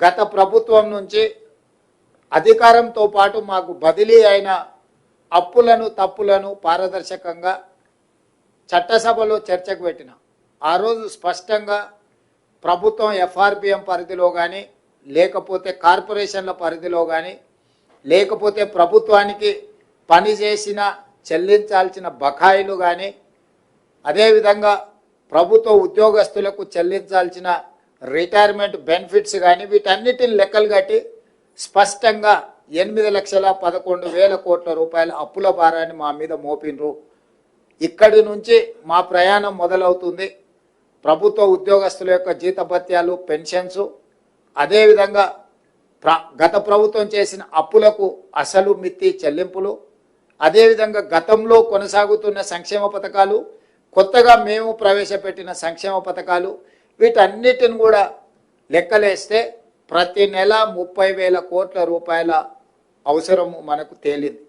గత ప్రభుత్వం నుంచి అధికారంతో పాటు మాకు బదిలీ అయిన అప్పులను తప్పులను పారదర్శకంగా చట్టసభలో చర్చకు పెట్టిన ఆ రోజు స్పష్టంగా ప్రభుత్వం ఎఫ్ఆర్బిఎం పరిధిలో కానీ లేకపోతే కార్పొరేషన్ల పరిధిలో కానీ లేకపోతే ప్రభుత్వానికి పనిచేసిన చెల్లించాల్సిన బకాయిలు కానీ అదేవిధంగా ప్రభుత్వ ఉద్యోగస్తులకు చెల్లించాల్సిన రిటైర్మెంట్ బెనిఫిట్స్ కానీ వీటన్నిటిని లెక్కలు కట్టి స్పష్టంగా 8,11,000 కోట్ల రూపాయల అప్పుల భారాన్ని మా మీద మోపినరు. ఇక్కడి నుంచి మా ప్రయాణం మొదలవుతుంది. ప్రభుత్వ ఉద్యోగస్తుల యొక్క జీతభత్యాలు, పెన్షన్స్, అదేవిధంగా గత ప్రభుత్వం చేసిన అప్పులకు అసలు మిత్తి చెల్లింపులు, అదేవిధంగా గతంలో కొనసాగుతున్న సంక్షేమ పథకాలు, కొత్తగా మేము ప్రవేశపెట్టిన సంక్షేమ పథకాలు, వీటన్నిటిని కూడా లెక్కలేస్తే ప్రతి నెల 30,000 కోట్ల రూపాయల అవసరం మనకు తేలింది.